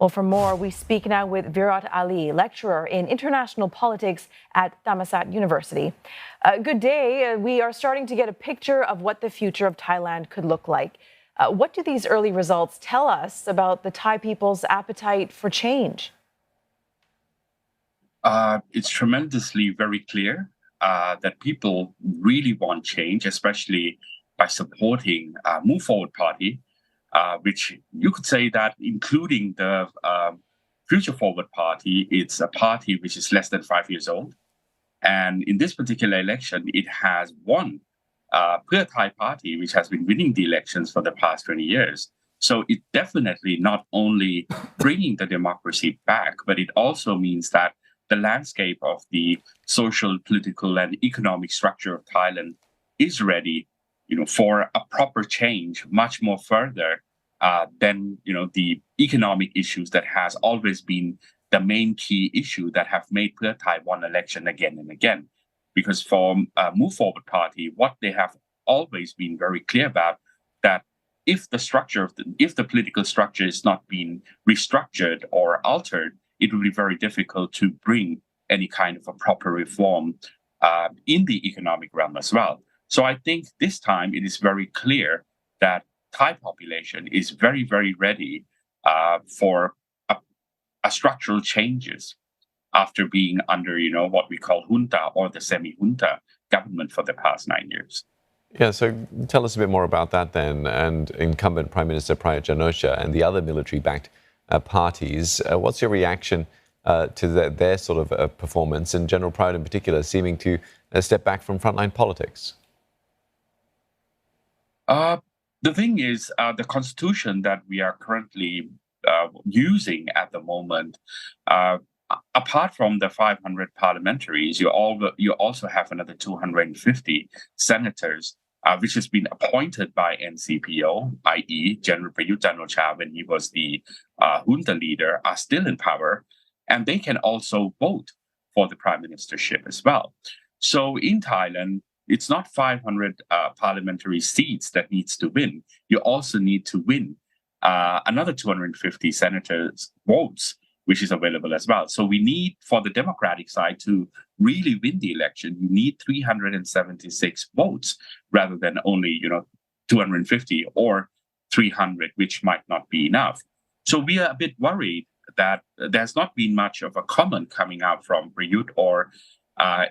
Well, for more, we speak now with Virot Ali, lecturer in international politics at Thammasat University. Good day. We are starting to get a picture of what the future of Thailand could look like. What do these early results tell us about the Thai people's appetite for change? It's tremendously very clear that people really want change, especially by supporting Move Forward Party, which you could say that including the Future Forward Party, it's a party which is less than 5 years old. And in this particular election, it has won Pheu Thai Party, which has been winning the elections for the past 20 years. So it definitely not only bringing the democracy back, but it also means that the landscape of the social, political, and economic structure of Thailand is ready, for a proper change, much more further than the economic issues that has always been the main key issue that have made Pheu Thai won election again and again. Because for Move Forward Party, what they have always been very clear about that if the political structure is not being restructured or altered, it will be very difficult to bring any kind of a proper reform in the economic realm as well. So I think this time it is very clear that Thai population is very, very ready for a structural changes after being under, what we call junta or the semi-junta government for the past 9 years. Yeah, so tell us a bit more about that then, and incumbent Prime Minister Prayut Chan-o-cha and the other military-backed parties. What's your reaction to their sort of performance, and General Prayut in particular seeming to step back from frontline politics? The thing is, the constitution that we are currently using at the moment, apart from the 500 parliamentaries, you also have another 250 senators, which has been appointed by NCPO, i.e. General Prayut Chan-o-cha, when he was the junta leader, are still in power, and they can also vote for the prime ministership as well. So in Thailand, it's not 500 parliamentary seats that needs to win. You also need to win another 250 senators' votes, which is available as well. So we need, for the Democratic side, to really win the election, you need 376 votes rather than only 250 or 300, which might not be enough. So we are a bit worried that there's not been much of a comment coming out from Prayut or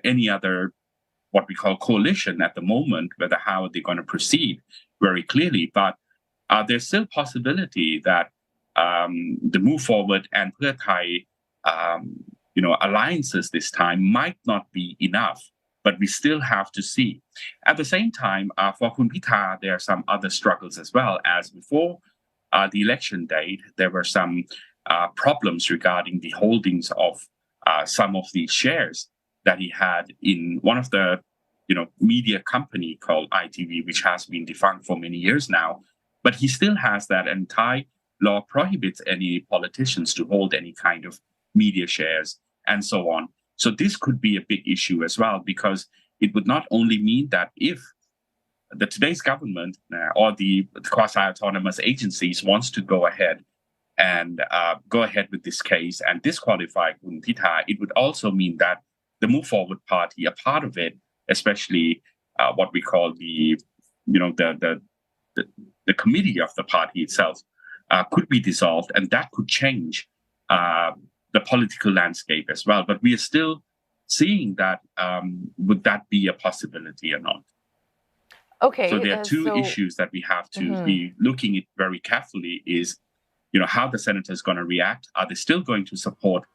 any other what we call coalition at the moment, whether how they're going to proceed very clearly. But there's still possibility that the Move Forward and Pheu Thai, alliances this time might not be enough, but we still have to see. At the same time, for Kun Pita, there are some other struggles as well. As before the election date, there were some problems regarding the holdings of some of the shares that he had in one of the media company called ITV, which has been defunct for many years now. But he still has that, and Thai law prohibits any politicians to hold any kind of media shares and so on. So this could be a big issue as well, because it would not only mean that if today's government or the quasi-autonomous agencies wants to go ahead with this case and disqualify Kun Pita, it would also mean that the Move Forward Party, a part of it, especially what we call the committee of the party itself, could be dissolved, and that could change the political landscape as well. But we are still seeing that would that be a possibility or not? Okay. So there are two issues that we have to be looking at very carefully: is how the senator is going to react. Are they still going to support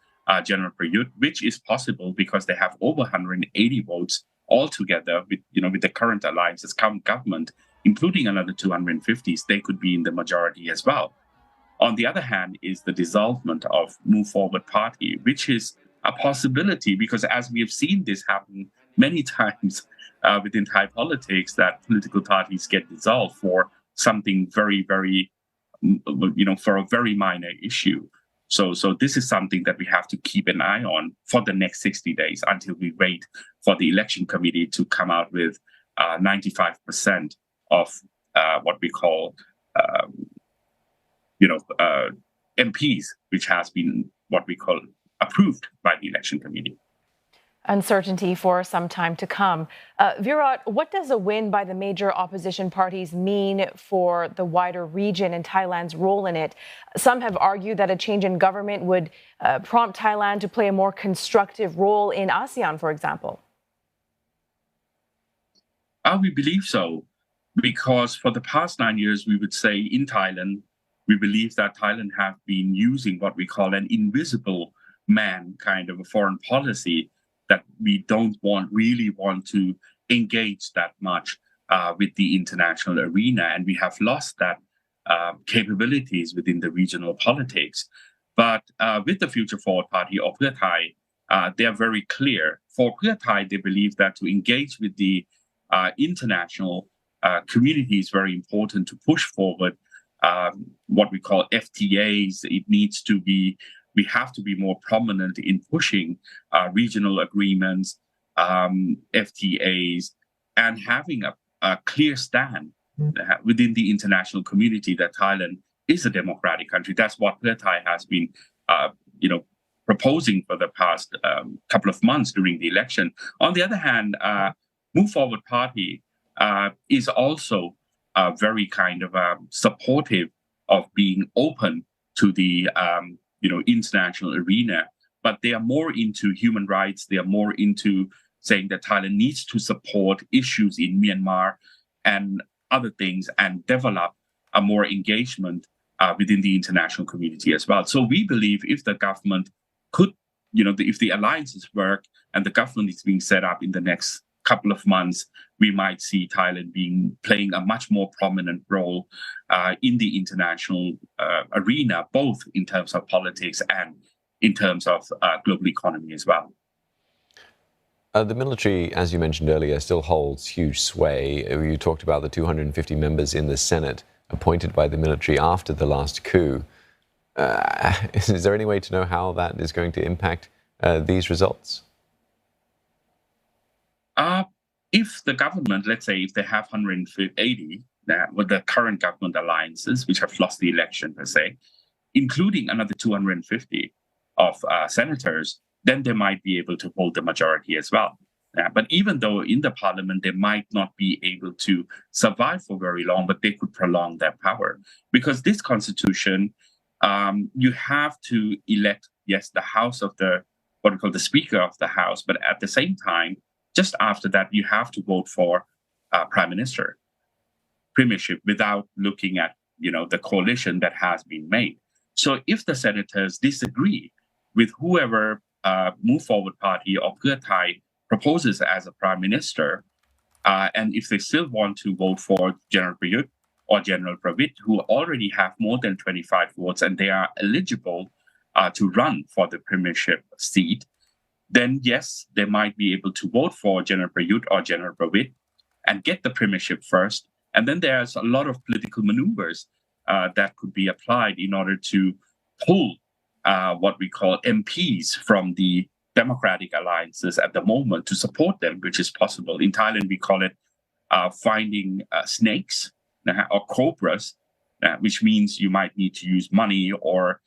General Prayut, which is possible because they have over 180 votes altogether with the current alliance's government, including another 250s, they could be in the majority as well. On the other hand is the dissolvement of Move Forward Party, which is a possibility because as we have seen this happen many times within Thai politics, that political parties get dissolved for something very, very, for a very minor issue. So this is something that we have to keep an eye on for the next 60 days until we wait for the election committee to come out with 95% of what we call, MPs, which has been what we call approved by the election committee. Uncertainty for some time to come. Virot, what does a win by the major opposition parties mean for the wider region and Thailand's role in it? Some have argued that a change in government would prompt Thailand to play a more constructive role in Asean, for example. We believe so, because for the past 9 years, we would say in Thailand, we believe that Thailand have been using what we call an invisible man kind of a foreign policy, that we don't really want to engage that much with the international arena. And we have lost that capabilities within the regional politics. But with the Future Forward Party or Pheu Thai, they are very clear. For Pheu Thai, they believe that to engage with the international community is very important to push forward what we call FTAs. It needs to be, we have to be more prominent in pushing regional agreements, FTAs, and having a clear stand within the international community that Thailand is a democratic country. That's what Pheu Thai has been, proposing for the past couple of months during the election. On the other hand, Move Forward Party is also very kind of supportive of being open to the international arena, but they are more into human rights. They are more into saying that Thailand needs to support issues in Myanmar and other things and develop a more engagement within the international community as well. So we believe if the government could, if the alliances work and the government is being set up in the next couple of months, we might see Thailand playing a much more prominent role in the international arena, both in terms of politics and in terms of global economy as well. The military, as you mentioned earlier, still holds huge sway. You talked about the 250 members in the Senate appointed by the military after the last coup. Is there any way to know how that is going to impact these results? If the government, let's say, if they have 180, with the current government alliances, which have lost the election per se, including another 250 of senators, then they might be able to hold the majority as well. But even though in the parliament, they might not be able to survive for very long, but they could prolong their power. Because this constitution, you have to elect, yes, the House of what we call the Speaker of the House, but at the same time, just after that, you have to vote for Prime Minister premiership without looking at, the coalition that has been made. So if the senators disagree with whoever Move Forward Party or Pheu Thai proposes as a prime minister, and if they still want to vote for General Prayut or General Pravit, who already have more than 25 votes and they are eligible to run for the premiership seat, then yes, they might be able to vote for General Prayut or General Pravit and get the premiership first. And then there's a lot of political maneuvers that could be applied in order to pull what we call MPs from the democratic alliances at the moment to support them, which is possible. In Thailand, we call it finding snakes or cobras, which means you might need to use money or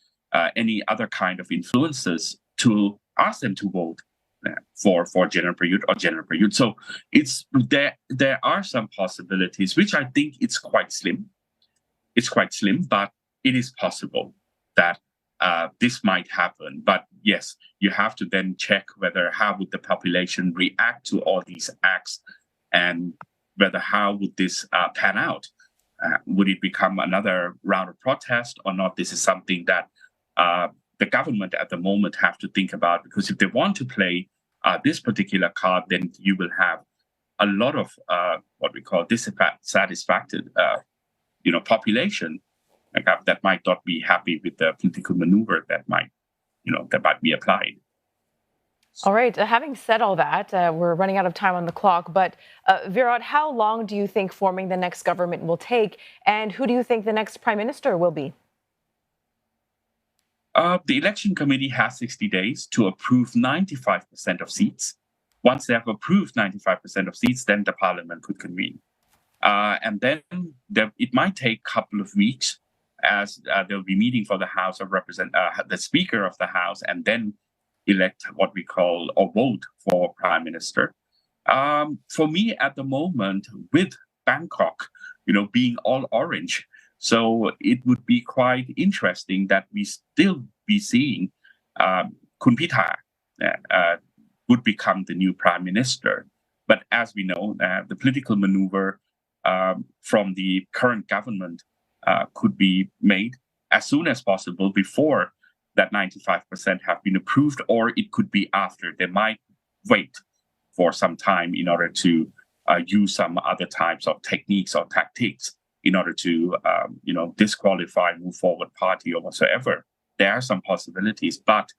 any other kind of influences to ask them to vote for General Prayut or General Prayut. So there are some possibilities, which I think it's quite slim. It's quite slim, but it is possible that this might happen. But yes, you have to then check how would the population react to all these acts, and how would this pan out? Would it become another round of protest or not? This is something that the government at the moment have to think about, because if they want to play this particular card, then you will have a lot of what we call dissatisfied population that might not be happy with the political maneuver that might be applied. All right. Having said all that, we're running out of time on the clock. But Virot, how long do you think forming the next government will take, and who do you think the next prime minister will be? The election committee has 60 days to approve 95% of seats. Once they have approved 95% of seats, then the parliament could convene. And then it might take a couple of weeks as they'll be meeting for the House of the Speaker of the House, and then elect what we call or vote for Prime Minister. For me, at the moment, with Bangkok, being all orange, so it would be quite interesting that we still be seeing Kun Pita would become the new Prime Minister. But as we know, the political maneuver from the current government could be made as soon as possible before that 95% have been approved, or it could be after. They might wait for some time in order to use some other types of techniques or tactics in order to, disqualify, move forward party or whatsoever. There are some possibilities, but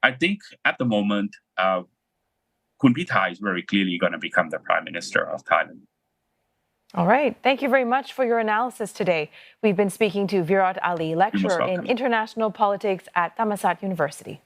I think at the moment, Kun Pita is very clearly going to become the Prime Minister of Thailand. All right. Thank you very much for your analysis today. We've been speaking to Virot Ali, lecturer in international politics at Thammasat University.